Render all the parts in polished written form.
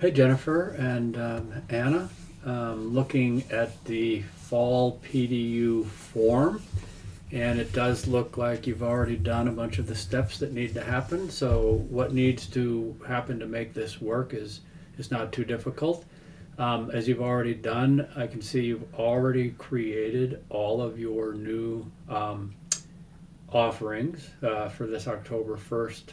Hey Jennifer and Anna, looking at the fall PDU form, and it does look like you've already done a bunch of the steps that need to happen. So what needs to happen to make this work is not too difficult. As you've already done, I can see you've already created all of your new offerings for this October 1st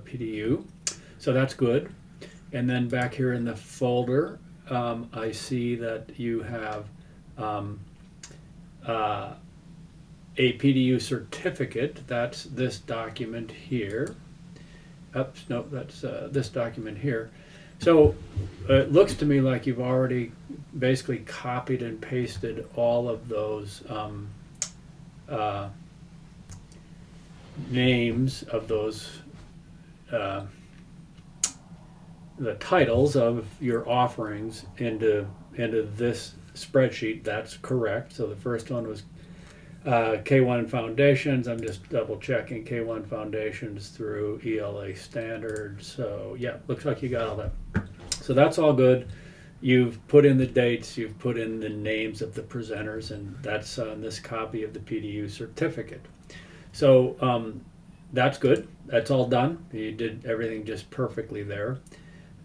PDU. So that's good. And then back here in the folder, I see that you have a PDU certificate. That's this document here. Oops, no, that's this document here. So it looks to me like you've already basically copied and pasted all of those names of those the titles of your offerings into this spreadsheet. That's correct. So the first one was K1 Foundations. I'm just double checking K1 Foundations through ELA standards. So yeah, looks like you got all that. So that's all good. You've put in the dates, you've put in the names of the presenters, and that's on this copy of the PDU certificate. So that's good. That's all done. You did everything just perfectly there.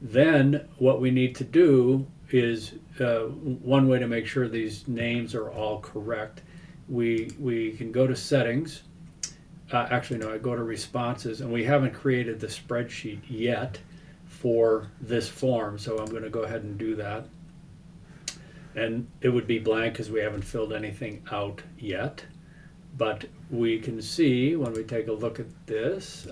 Then what we need to do is one way to make sure these names are all correct. We can go to settings. Actually, no, I go to responses, and we haven't created the spreadsheet yet for this form, so I'm going to go ahead and do that. And it would be blank because we haven't filled anything out yet. But we can see when we take a look at this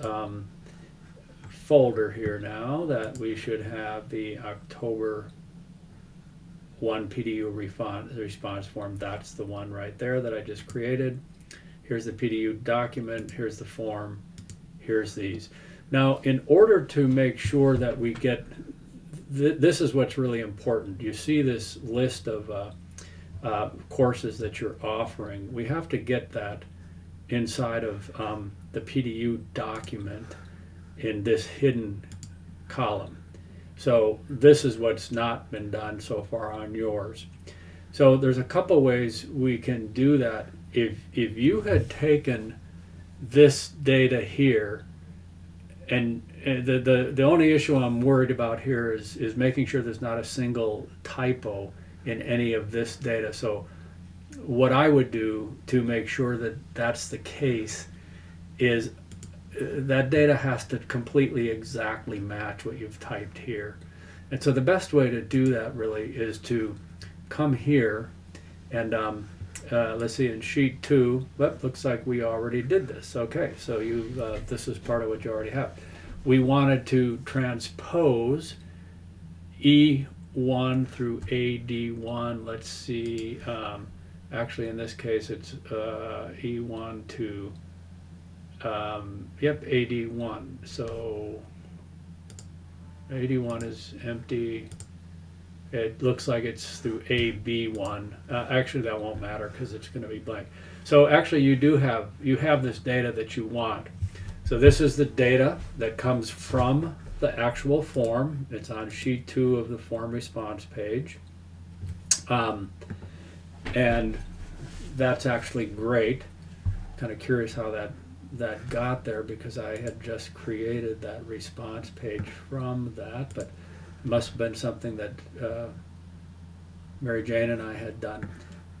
folder here now that we should have the October 1 PDU response form. That's the one right there that I just created. Here's the PDU document, here's the form, here's these. Now, in order to make sure that we get, this is what's really important. You see this list of courses that you're offering. We have to get that inside of the PDU document in this hidden column. So this is what's not been done so far on yours. So there's a couple ways we can do that. If you had taken this data here, and the only issue I'm worried about here is making sure there's not a single typo in any of this data. So what I would do to make sure that that's the case is that data has to completely exactly match what you've typed here. And so the best way to do that really is to come here and let's see, in sheet 2, but looks like we already did this. Okay, so you this is part of what you already have. We wanted to transpose E1 through AD1. Let's see, actually in this case it's E1 to yep, AD1. So AD1 is empty. It looks like it's through AB1. Actually, that won't matter because it's going to be blank. So actually, you have this data that you want. So this is the data that comes from the actual form. It's on sheet 2 of the form response page, and that's actually great. Kind of curious how that got there because I had just created that response page from that, but it must have been something that Mary Jane and I had done.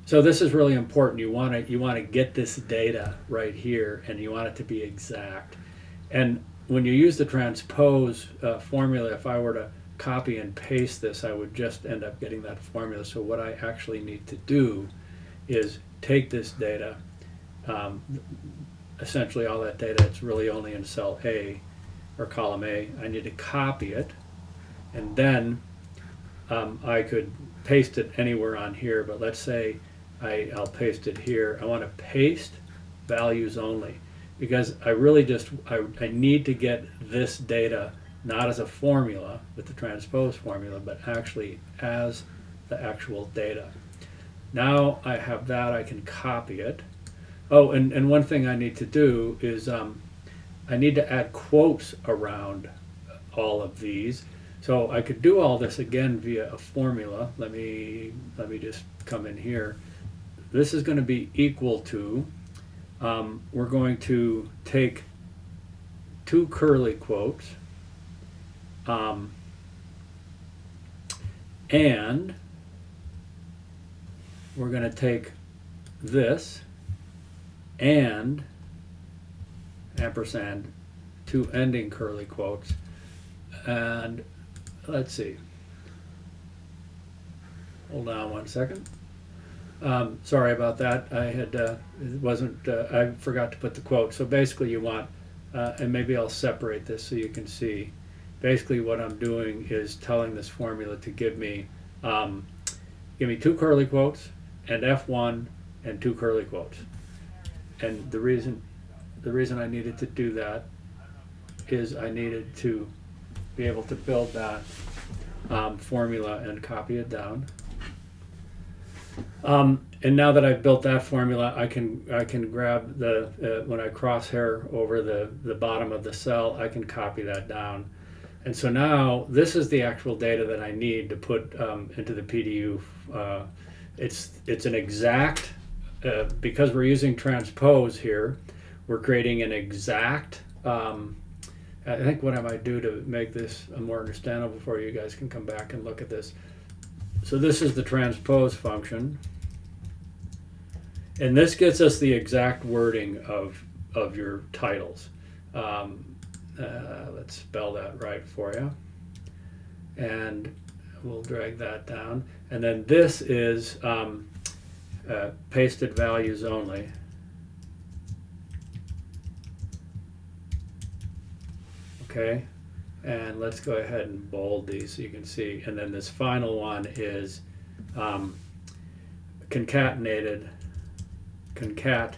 So this is really important. You want to get this data right here, and you want it to be exact. And when you use the transpose formula, if I were to copy and paste this, I would just end up getting that formula. So what I actually need to do is take this data, essentially all that data, it's really only in cell A or column A. I need to copy it, and then I could paste it anywhere on here, but let's say I'll paste it here. I want to paste values only because I really just, I need to get this data not as a formula with the transpose formula, but actually as the actual data. Now I have that, I can copy it. Oh, and one thing I need to do is I need to add quotes around all of these. So I could do all this again via a formula. Let me just come in here. This is going to be equal to, we're going to take two curly quotes, and we're going to take this and ampersand, two ending curly quotes, and let's see, hold on one second. Sorry about that. I had it wasn't I forgot to put the quote. So basically you want and maybe I'll separate this so you can see. Basically what I'm doing is telling this formula to give me two curly quotes and F1 and two curly quotes. And the reason I needed to do that is I needed to be able to build that formula and copy it down. And now that I've built that formula, I can grab the when I crosshair over the bottom of the cell, I can copy that down. And so now this is the actual data that I need to put into the PDU. It's an exact, because we're using transpose here, we're creating an exact, I think what I might do to make this more understandable for you guys can come back and look at this. So this is the transpose function. And this gets us the exact wording of your titles. Let's spell that right for you. And we'll drag that down. And then this is pasted values only. Okay, and let's go ahead and bold these so you can see. And then this final one is concatenated, concatenate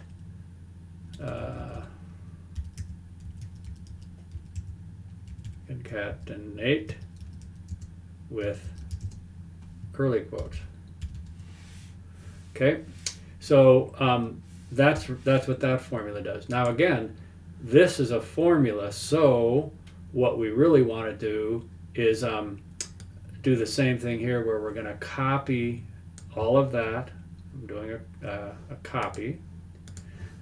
with curly quotes. Okay, so that's what that formula does. Now again, this is a formula, so what we really want to do is do the same thing here where we're going to copy all of that. I'm doing a copy,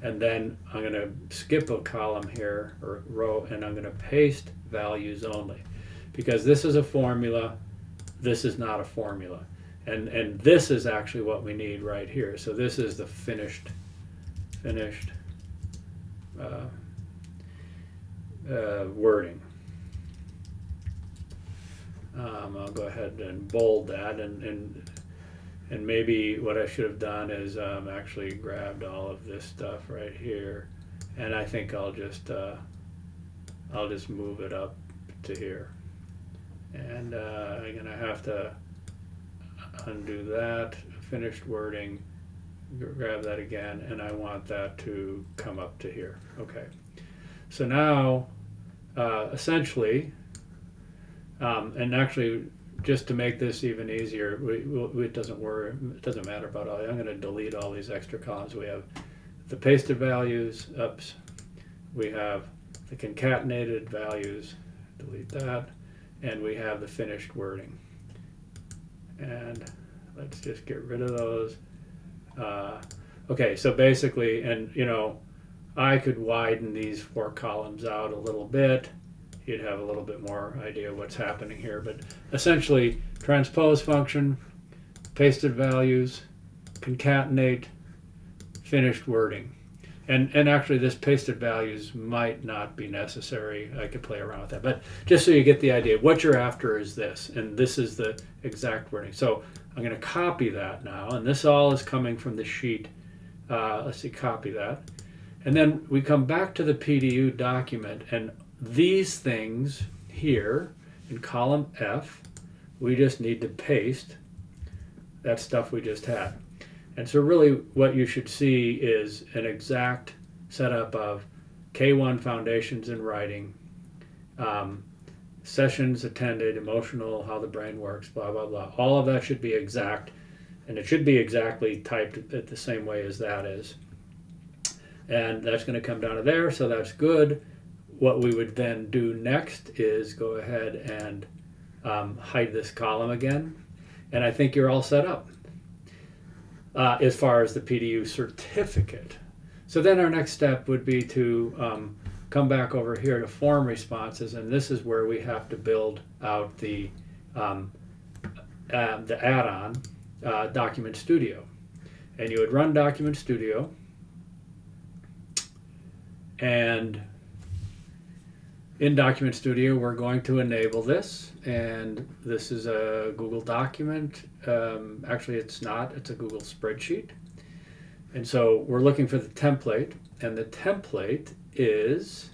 and then I'm going to skip a column here or row, and I'm going to paste values only, because this is a formula, this is not a formula, and this is actually what we need right here. So this is the finished wording. I'll go ahead and bold that, and maybe what I should have done is actually grabbed all of this stuff right here, and I think I'll just move it up to here, and I'm gonna have to undo that finished wording, grab that again, and I want that to come up to here. Okay, so now essentially, and actually, just to make this even easier, it doesn't matter about all. I'm going to delete all these extra columns. We have the pasted values, we have the concatenated values, delete that, and we have the finished wording. And let's just get rid of those. Okay, so basically, and I could widen these 4 columns out a little bit. You'd have a little bit more idea what's happening here, but essentially transpose function, pasted values, concatenate, finished wording. And actually this pasted values might not be necessary. I could play around with that, but just so you get the idea, what you're after is this, and this is the exact wording. So I'm going to copy that now, and this all is coming from the sheet. Let's see, copy that. And then we come back to the PDU document, and these things here in column F, we just need to paste that stuff we just had. And so really what you should see is an exact setup of K1 foundations in writing, sessions attended, emotional, how the brain works, blah, blah, blah. All of that should be exact, and it should be exactly typed the same way as that is. And that's going to come down to there, so that's good. What we would then do next is go ahead and hide this column again, and I think you're all set up as far as the PDU certificate. So then our next step would be to come back over here to form responses, and this is where we have to build out the add-on Document Studio. And you would run Document Studio, and in Document Studio we're going to enable this, and this is a Google document. Actually it's not, it's a Google spreadsheet. And so we're looking for the template, and the template is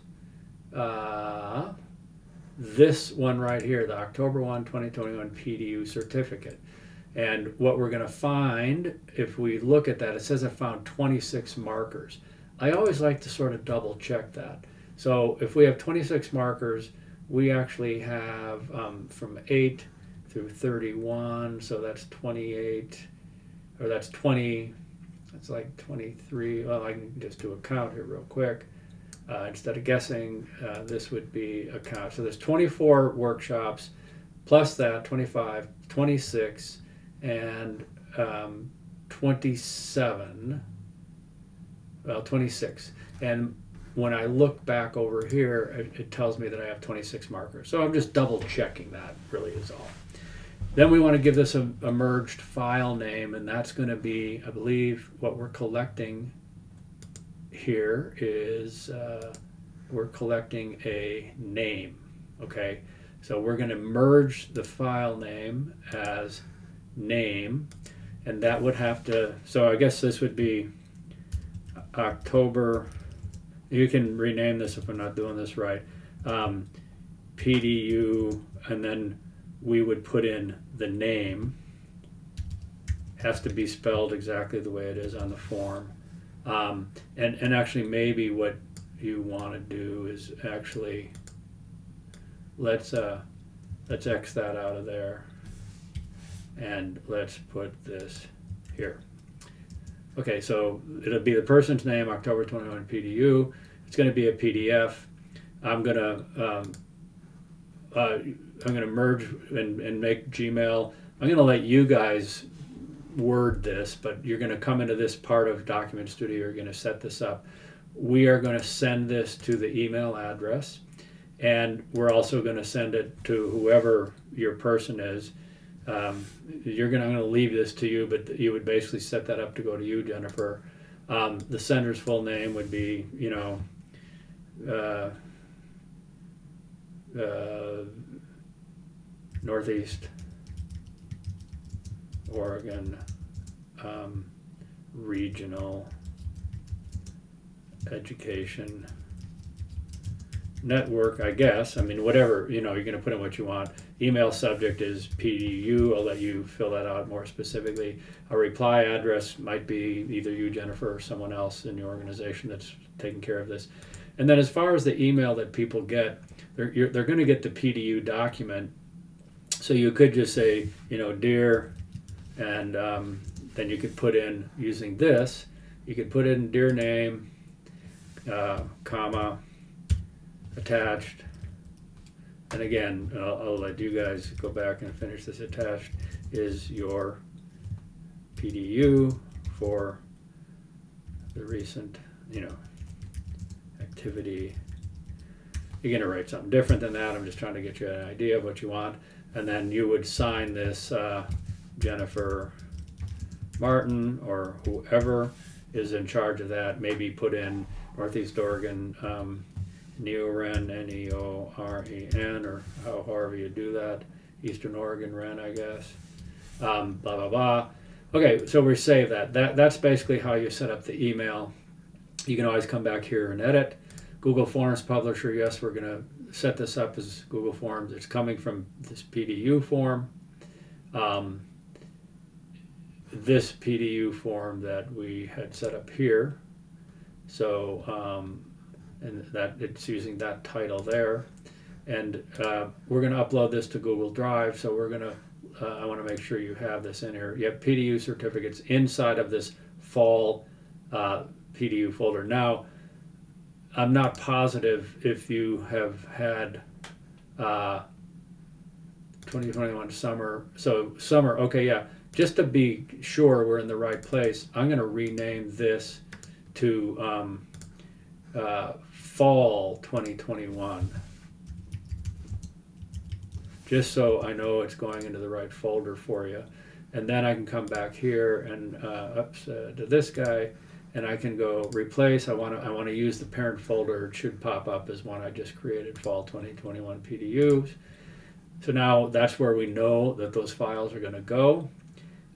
this one right here, the October 1, 2021 PDU certificate. And what we're going to find, if we look at that, it says I found 26 markers. I always like to sort of double check that. So if we have 26 markers, we actually have from 8 through 31, so that's 28, or that's 20, that's like 23. Well, I can just do a count here real quick. Instead of guessing, this would be a count. So there's 24 workshops, plus that 25, 26, and 27, well, 26. And when I look back over here, it tells me that I have 26 markers. So I'm just double checking that, really is all. Then we want to give this a merged file name, and that's going to be, I believe, what we're collecting here is we're collecting a name. Okay, so we're going to merge the file name as name, and that would have to, so I guess this would be October, you can rename this if I'm not doing this right, PDU, and then we would put in the name, has to be spelled exactly the way it is on the form. And actually maybe what you want to do is actually, let's X that out of there, and let's put this here. Okay, so it'll be the person's name, October 21 PDU. It's going to be a PDF. I'm gonna merge and make Gmail. I'm going to let you guys word this, but you're going to come into this part of Document Studio. You're going to set this up. We are going to send this to the email address, and we're also going to send it to whoever your person is. I'm going to leave this to you, but you would basically set that up to go to you, Jennifer. The sender's full name would be, you know, Northeast Oregon Regional Education Network, I guess. I mean, whatever, you know, you're going to put in what you want. Email subject is PDU. I'll let you fill that out more specifically. A reply address might be either you, Jennifer, or someone else in your organization that's taking care of this. And then as far as the email that people get, they're going to get the PDU document. So you could just say, you know, dear, and then you could put in, using this, you could put in dear name, comma, attached, and again, I'll let you guys go back and finish this. Attached is your PDU for the recent, you know, activity. You're going to write something different than that. I'm just trying to get you an idea of what you want. And then you would sign this Jennifer Martin, or whoever is in charge of that. Maybe put in Northeast Oregon Neoren, N-E-O-R-E-N, or however you do that. Eastern Oregon Ren, I guess. Blah, blah, blah. Okay, so we save that. That's basically how you set up the email. You can always come back here and edit. Google Forms Publisher, yes, we're going to set this up as Google Forms. It's coming from this PDU form. This PDU form that we had set up here. So, and that it's using that title there. And we're going to upload this to Google Drive. So we're going to, I want to make sure you have this in here. You have PDU certificates inside of this fall PDU folder. Now, I'm not positive if you have had 2021 summer. So summer, okay, yeah. Just to be sure we're in the right place, I'm going to rename this to fall 2021. Just so I know it's going into the right folder for you. And then I can come back here and to this guy, and I can go replace. I want to use the parent folder. It should pop up as one I just created, fall 2021 PDUs. So now that's where we know that those files are going to go.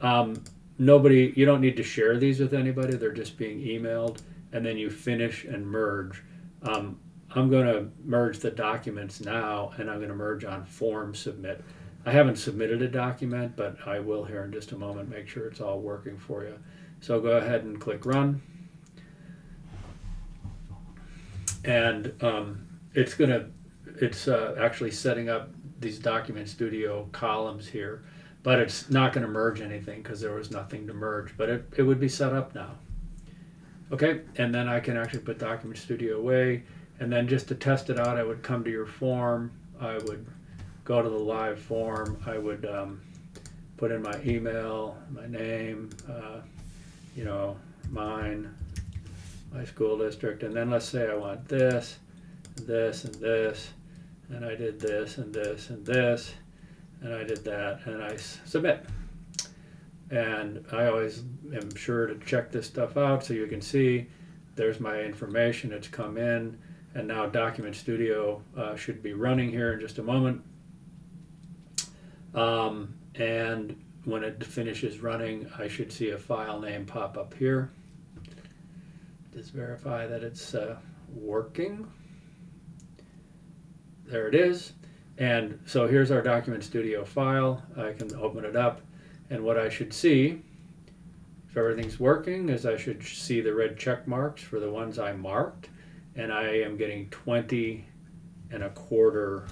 You don't need to share these with anybody. They're just being emailed, and then you finish and merge. I'm going to merge the documents now, and I'm going to merge on form submit. I haven't submitted a document, but I will here in just a moment. Make sure it's all working for you. So go ahead and click run. And it's actually setting up these Document Studio columns here, but it's not going to merge anything because there was nothing to merge, but it would be set up now. Okay, and then I can actually put Document Studio away, and then just to test it out, I would come to your form, I would go to the live form, I would put in my email, my name, mine, my school district, and then let's say I want this, this, and this, and I did this, and this, and this, and I did that, and I submit. And I always am sure to check this stuff out so you can see there's my information, it's come in, and now Document Studio should be running here in just a moment. And when it finishes running, I should see a file name pop up here. Just verify that it's working. There it is. And so here's our Document Studio file. I can open it up, and what I should see, if everything's working, is I should see the red check marks for the ones I marked, and I am getting 20 and a quarter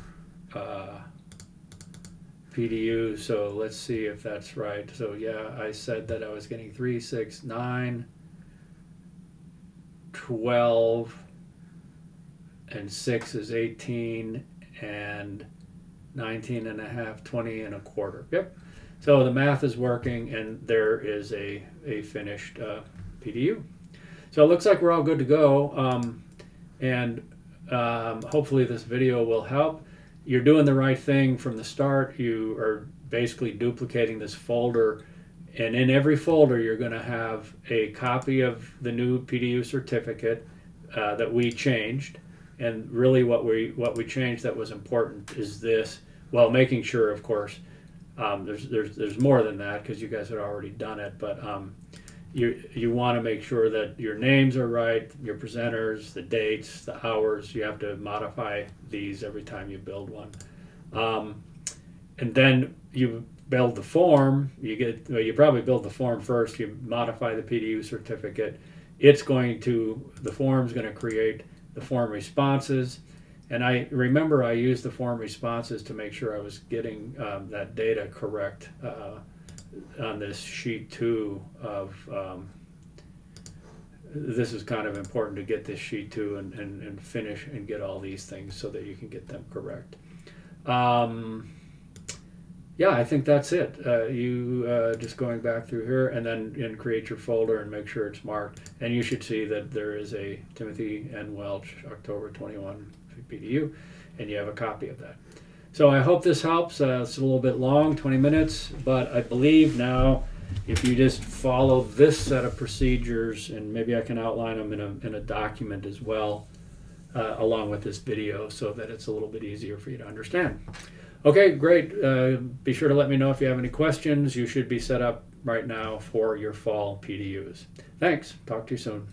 PDU. So let's see if that's right. So yeah, I said that I was getting 3, 6, 9, 12, and 6 is 18, and 19 and a half, 20 and a quarter. Yep. So the math is working, and there is a finished PDU. So it looks like we're all good to go, hopefully this video will help. You're doing the right thing from the start. You are basically duplicating this folder, and in every folder you're going to have a copy of the new PDU certificate that we changed. And really what we changed that was important is this, well, making sure, of course, there's more than that because you guys had already done it, but you want to make sure that your names are right, your presenters, the dates, the hours. You have to modify these every time you build one, and then you build the form. You probably build the form first. You modify the PDU certificate. The form's going to create the form responses. And I remember I used the form responses to make sure I was getting that data correct on this sheet 2 of, this is kind of important to get this sheet 2 and finish and get all these things so that you can get them correct. Yeah, I think that's it. Just going back through here and create your folder and make sure it's marked. And you should see that there is a Timothy N. Welch October 21 PDU, and you have a copy of that. So I hope this helps. It's a little bit long, 20 minutes, but I believe now if you just follow this set of procedures, and maybe I can outline them in a document as well, along with this video, so that it's a little bit easier for you to understand. Okay, great. Be sure to let me know if you have any questions. You should be set up right now for your fall PDUs. Thanks. Talk to you soon.